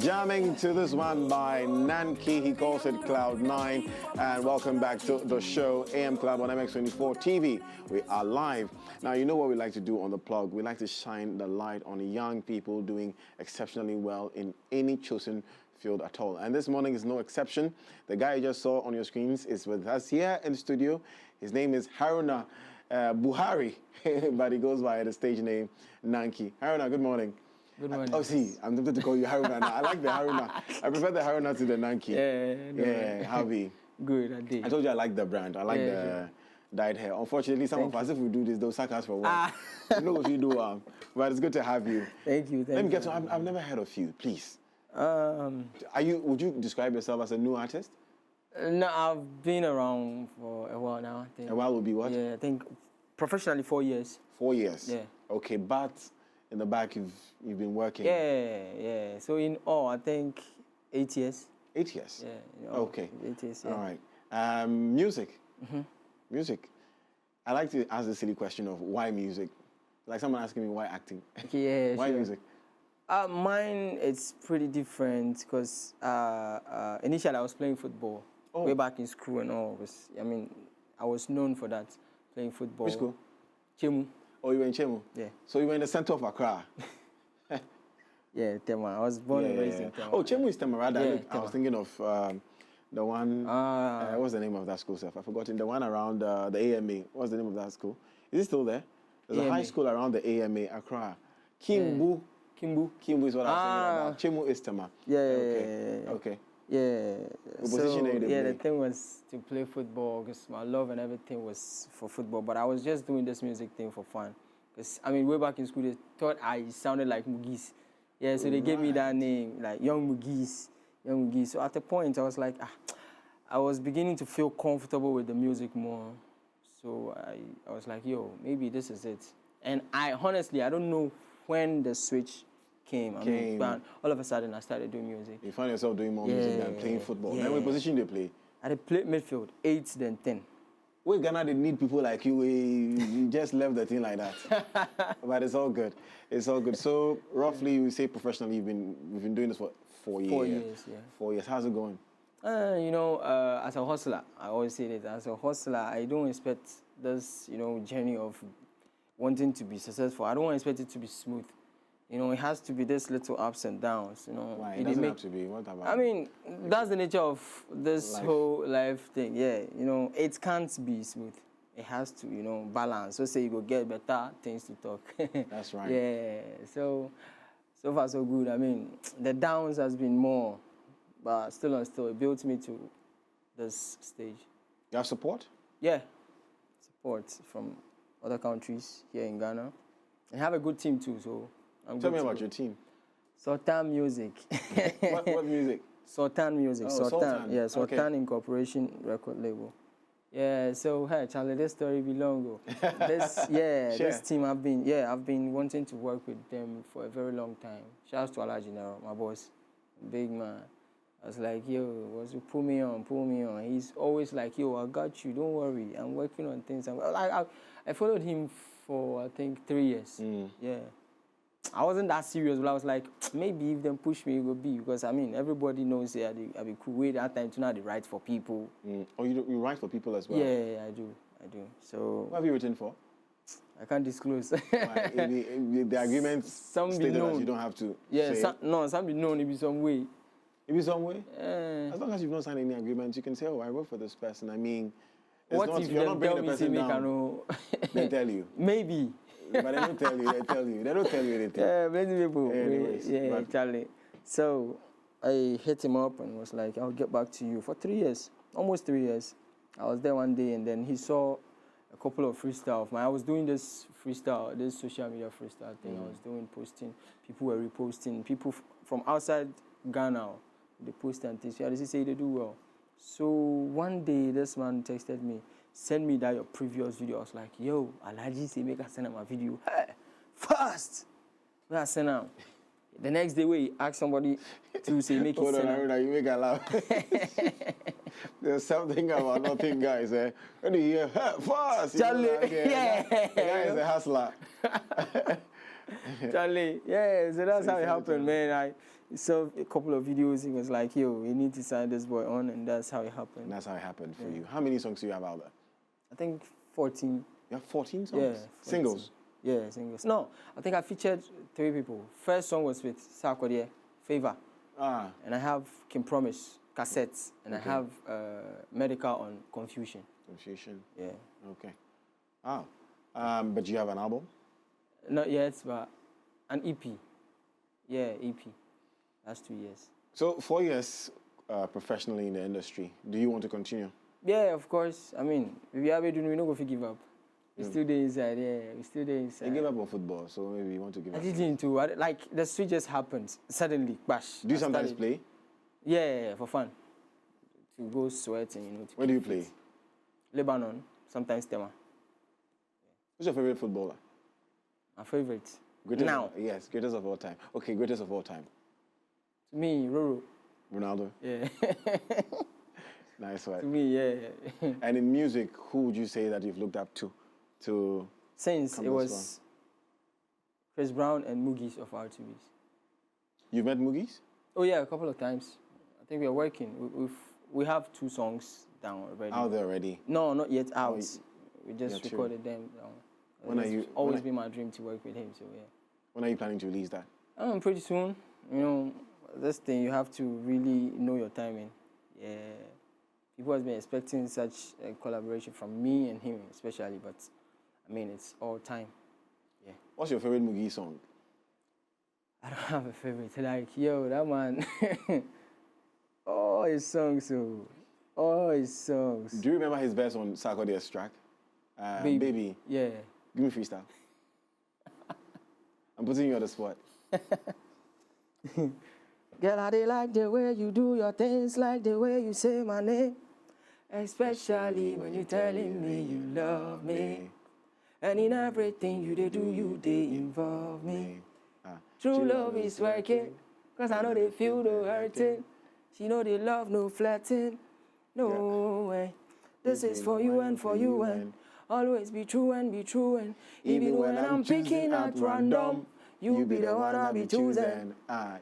Jamming to this one by Nanky, he calls it Cloud 9. And welcome back to the show, AM Club on MX24 TV. We are live. Now, you know what we like to do on the plug. We like to shine the light on young people doing exceptionally well in any chosen field at all. And this morning is no exception. The guy you just saw on your screens is with us here in the studio. His name is Haruna Buhari, but he goes by the stage name Nanky. Haruna, good morning. Good morning. Oh, see, I'm tempted to call you Haruna now. I like the Haruna. I prefer the Haruna to the Nanky. Yeah, how be? Good, I did. I told you I like the brand. I like the dyed hair. Unfortunately, some of us, if we do this, they'll sack us for work. You know what you do, but it's good to have you. Thank you. Let me get to, I've never heard of you, please. Would you describe yourself as a new artist? No, I've been around for a while now, I think. A while would be what? Yeah, I think professionally 4 years. 4 years? Yeah. Okay, but in the back you've been working? Yeah. So in all, I think 8 years. 8 years? Yeah. Okay. 8 years, yeah. All right. Music. Music. I like to ask the silly question of why music? Like someone asking me why acting. Yeah, Why sure. music? Mine, it's pretty different because initially I was playing football way back in school and all. I was known for that, playing football. Which school? Chemu. Oh, you were in Chemu? Yeah. So you were in the center of Accra? Yeah, Tema. I was born and raised in Tema. Oh, Chemu is Tema, rather. Yeah, I was thinking of the one, what's the name of that school, sir? I've forgotten. The one around the AMA. What's the name of that school? Is it still there? There's a high school around the AMA, Accra. Kimbu. Kimbu is what I was thinking about. Chemu is Tema. Okay. Yeah. So, the thing was to play football because my love and everything was for football. But I was just doing this music thing for fun. Because, way back in school, they thought I sounded like Mugis. Yeah, so they gave me that name, like Young Mugis. So at the point, I was like, I was beginning to feel comfortable with the music more. So I was like, yo, maybe this is it. And I don't know when the switch came. All of a sudden, I started doing music. You found yourself doing more music than playing football. Then what position do you play? I played midfield, 8 then 10. Wait, Ghana, they need people like you. You just left the thing like that. But it's all good. It's all good. So roughly, you say professionally, we've been doing this for 4 years. 4 years, yeah. 4 years. How's it going? As a hustler, I always say that as a hustler, I don't expect this, journey of wanting to be successful. I don't expect it to be smooth. It has to be this little ups and downs, Why? It doesn't have to be. What about that's the nature of this whole life thing. Yeah, it can't be smooth. It has to, balance. So say you go get better things to talk. That's right. Yeah, so far so good. The downs has been more, but still it built me to this stage. You have support? Yeah, support from other countries here in Ghana. I have a good team too, so Tell me about your team. Sultan Music. What music? Sultan Music. Oh, Sultan. Yeah, Sultan Incorporation record label. Yeah, so hey, Charlie, this story be long ago. This team I've been wanting to work with them for a very long time. Shout out to Alaji Naro, my boss, big man. I was like, yo, pull me on. He's always like, yo, I got you, don't worry. I'm working on things. I followed him for I think 3 years. Yeah. I wasn't that serious, but I was like, maybe if they push me, it will be. Because, everybody knows I be cool. Wait that time to know the right for people. Oh, you write for people as well? Yeah, I do. So what have you written for? I can't disclose. The agreement stated that you don't have to say. Some be known, it be some way. It be some way? As long as you've not signed any agreement, you can say, oh, I work for this person. What if you're not bringing the person down? They tell you. Maybe. But they don't tell you. They don't tell you anything. Yeah, many people. Anyways, Charlie. So I hit him up and was like, I'll get back to you for 3 years, almost 3 years. I was there one day and then he saw a couple of freestyle of mine. I was doing this freestyle, this social media freestyle thing. I was doing posting. People were reposting. People from outside Ghana, they post and things. They say they do well. So one day this man texted me, send me that your previous video. I was like, yo, Alaji say make I send him my video. Hey, fast! When I send him. The next day, we ask somebody to say make it send him. Hold on, you make a laugh. There's something about nothing, guys. When you hear fast, Charlie, the guy is a hustler. Charlie, yeah, so that's So how you it sent it to happened, him. man. I saw a couple of videos. He was like, yo, you need to sign this boy on, and that's how it happened. And that's how it happened for you. How many songs do you have out there? I think 14. You have 14 songs? Yeah. 14. Singles? Yeah, singles. No, I think I featured 3 people. First song was with Sarkodie, Favor. Ah, And I have Kim Promise, Cassettes. And I have Medical on Confusion. Confusion. Yeah. Okay. Ah. But you have an album? Not yet, but an EP. Yeah, EP. That's 2 years. So 4 years professionally in the industry. Do you want to continue? Yeah, of course. I mean, if we are doing, we not going to give up. We still there inside, yeah. We still there inside. You gave up on football, so maybe you want to give I up. didn't too. Like, the switch just happened. Suddenly, bash. Do you I sometimes started- play? Yeah, for fun. To go sweating, you know. To Where do you keep play? fit. Lebanon, sometimes Tema. Who's your favorite footballer? My favorite. Greatest Now. Yes, greatest of all time. Okay, greatest of all time. To me, Roro. Ronaldo. Yeah. Nice to one. me, yeah. And in music, who would you say that you've looked up to? Since Come it this was Chris Brown and Moogie's of RTVs. You've met Moogie's? Oh yeah, a couple of times. I think we are working. We have 2 songs down already. Out there already. No, not yet out. y- We just yeah, true. recorded them down. When are It's you- always when are- been my dream to work with him. So yeah. When are you planning to release that? Pretty soon. You know, this thing you have to really know your timing. Yeah. People have been expecting such a collaboration from me and him, especially. But I mean, it's all time. Yeah. What's your favorite Moogie song? I don't have a favorite. Like, yo, that man. All his songs, so. All his songs. Do you remember his verse on Sarkodie's track? Baby. Yeah. Give me freestyle. I'm putting you on the spot. Girl, I dey like the way you do your things, like the way you say my name. Especially when you're telling me you love me. And in everything you dey do, you dey involve me. True love is working, cause I know they feel no hurting. She know they love no flirting. No way. This is for you and for you and always be true and be true and even when I'm picking at random, you be the one I'll be choosing.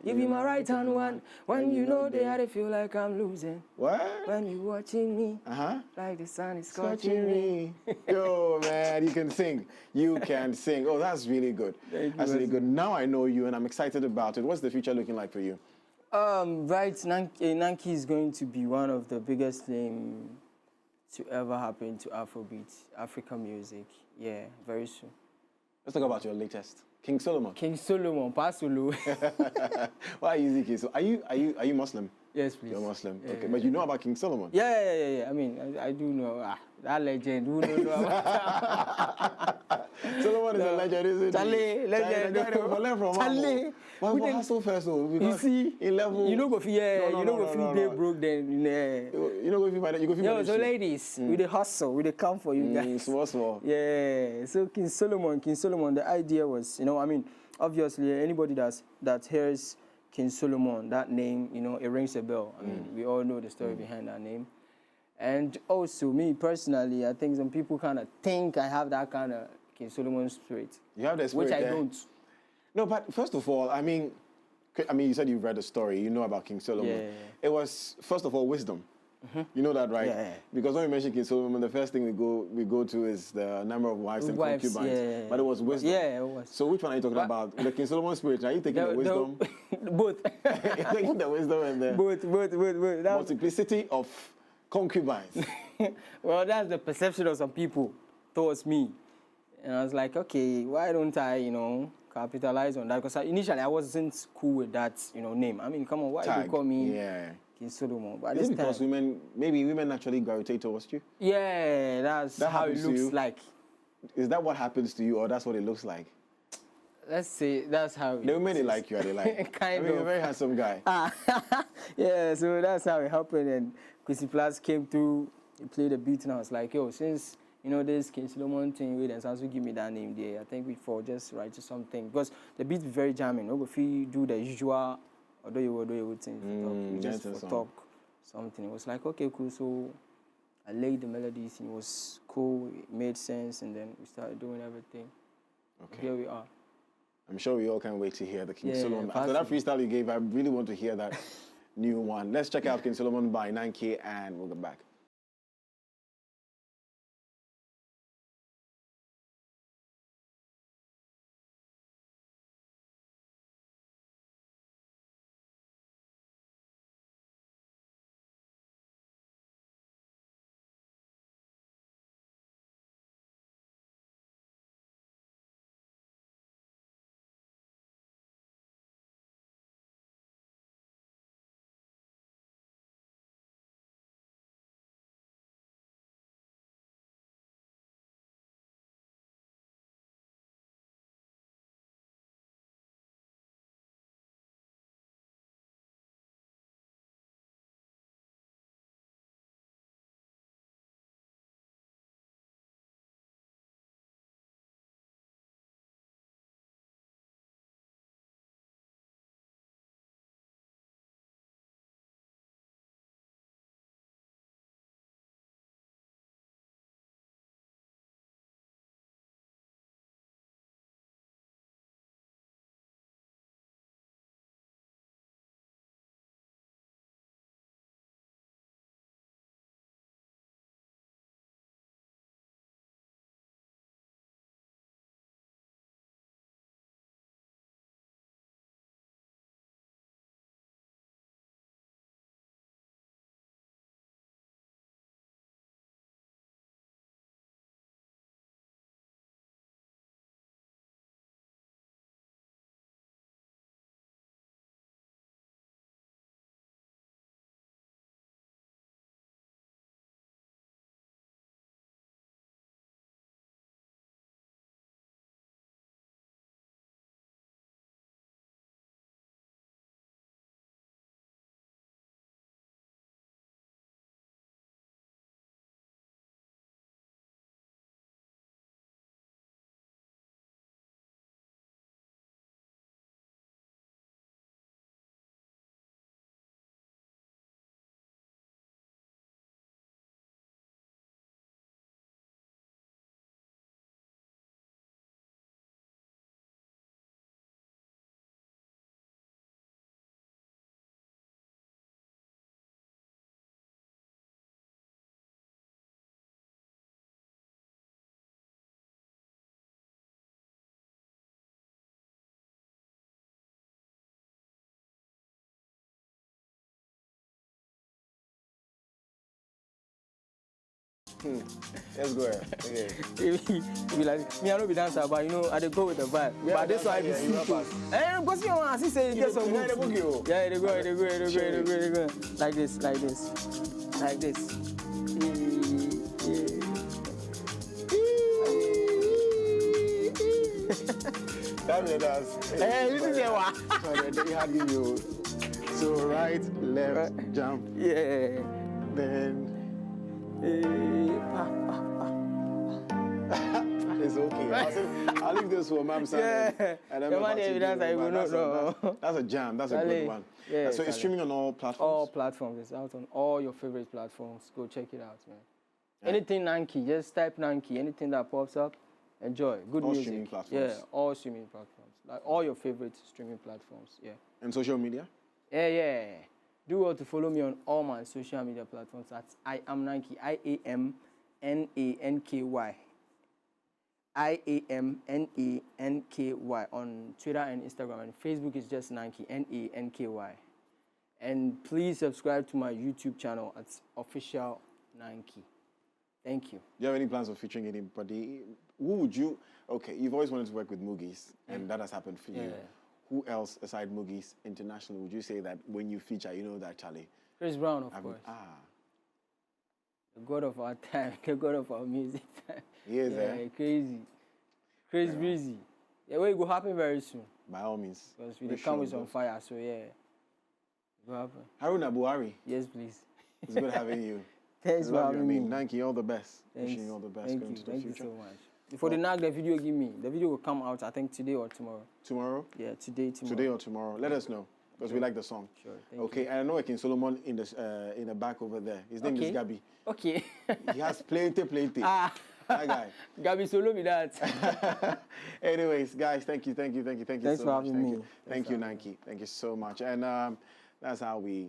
You be my right hand one. When you know they had to feel like I'm losing. What? When you watching me, Uh-huh. like the sun is Scorching scorching me. me. Yo, man, you can sing. You can sing. Oh, that's really good. Thank you, That's really Wesley. good. Now I know you, and I'm excited about it. What's the future looking like for you? Right, Nanky is going to be one of the biggest things to ever happen to Afrobeat, African music. Yeah, very soon. Let's talk about your latest, King Solomon. King Solomon, Pasolo. Why is he King? So are you Muslim? Yes, please. You're Muslim. Yeah, Okay, yeah, but you know about King Solomon. Yeah. I mean, I do know that legend. Who don't know about Solomon is a legend, isn't he? Charlie, legend. Charlie, the guy that learn from Charlie, Why we for didn't- hustle first though? You Because see, in level, you know go feel No, you know no, go feel no, day no. broke then. You know if you find it, you go feel Yo, so ladies, we the hustle, we the come for you guys. small. Yeah, so King Solomon, the idea was, I mean, obviously anybody that hears King Solomon, that name, it rings a bell. I mean, we all know the story behind that name. And also, me personally, I think some people kind of think I have that kind of King Solomon spirit, You have the spirit which I there. don't. No, but first of all, I mean, you said you've read the story. You know about King Solomon. Yeah. It was first of all wisdom. You know that, right? Yeah. Because when we mention King Solomon, the first thing we go to is the number of wives and Wives, concubines. yeah. But it was wisdom. Yeah, it was. So which one are you talking about? The King Solomon spirit? Are you taking the wisdom? Both. You're taking the wisdom and the both. That was- multiplicity of concubines. well, that's the perception of some people towards me. And I was like, okay, why don't I, capitalize on that? Because initially I wasn't cool with that, name. I mean, come on, why do you call me Yeah. King Solomon? But Is this it because time, women naturally gravitate towards you? yeah, that's That how it happens to looks you? like. Is that what happens to you, or that's what it looks like? Let's say that's how it The women they like you, are they like? Kind I mean, you're a of. very handsome guy. Yeah, so that's how it happened. And Chrissy Plus came through, he played a beat, and I was like, yo, since this King Solomon thing, wait, and also give me that name there. I think before just write something because the beat is very jamming. No, if you do the usual, although you would thing for talk, you just that's for a talk something. It was like okay, cool. So I laid the melodies, and it was cool. It made sense, and then we started doing everything. Okay. Here we are. I'm sure we all can't wait to hear the King Yeah, Solomon. After that freestyle you gave, I really want to hear that new one. Let's check out King Solomon by Nanky and we'll get back. Let's go ahead. Okay. If you like, me, I don't be dancer, but you know, I dey go with the vibe. Yeah, but this one I be yeah, you simple. Because you want to say you get some Yeah, moves. Yeah, they go. Like this. That's the dance. Hey, this is what. So they had you. So right, left, jump. Yeah. Then it's okay. I'll leave this for Mam Sam. Yeah. And then The one evidence I will not know. That's a jam. That's a good one. Yeah, so it's streaming on all platforms? All platforms. It's out on all your favorite platforms. Go check it out, man. Yeah. Anything Nanky, just type Nanky. Anything that pops up, enjoy. Good all music. Streaming platforms. Yeah, all streaming platforms. Like all your favorite streaming platforms. Yeah. And social media? Yeah. Do well to follow me on all my social media platforms. That's I am Nanky. IAMNANKY. IAMNANKY on Twitter and Instagram, and Facebook is just Nanky, NANKY. And please subscribe to my YouTube channel at Official Nanky. Thank you. Do you have any plans of featuring anybody? Who would you? Okay, you've always wanted to work with Moogies, and that has happened for you. Who else aside Moogies internationally would you say that when you feature, you know that Charlie? Chris Brown, of course. The god of our time, the god of our music. He is, Crazy breezy. Yeah, well, it will happen very soon. By all means. Because we come with some fire, so yeah. It will happen. Haruna Buhari. Yes, please. It's good having you. Thanks for having me. Nanky, all the best. Thanks. Wishing you all the best Thank going you. into the Thank future. you so much. For the NAG, the video give me. The video will come out, I think, today or tomorrow. Tomorrow? Yeah, tomorrow. Today or tomorrow. Let us know, because we like the song. Sure, thank you. And I know King Solomon in the back over there. His name is Gabi. Okay. He has plenty. That guy. Gabi Solo be that. Anyways, guys, thank you Thanks so for much. having Thank me. you. Thank you, Nanky. Thank you so much. And that's how we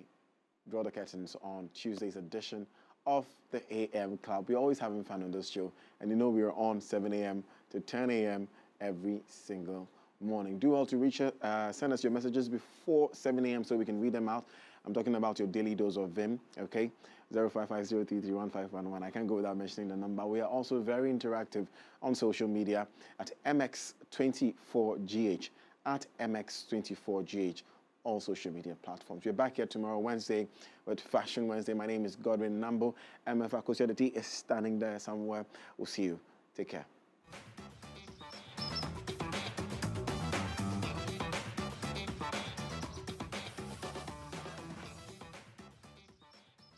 draw the curtains on Tuesday's edition of the AM Club. We're always having fun on this show. And you know we are on 7 a.m. to 10 a.m. every single morning. Do well to reach us. Send us your messages before 7 a.m. so we can read them out. I'm talking about your daily dose of Vim, okay? 0550331511. I can't go without mentioning the number. We are also very interactive on social media at MX24GH, at MX24GH, all social media platforms. We're back here tomorrow, Wednesday, with Fashion Wednesday. My name is Godwin Nambo. MF Akosia, the T is standing there somewhere. We'll see you. Take care.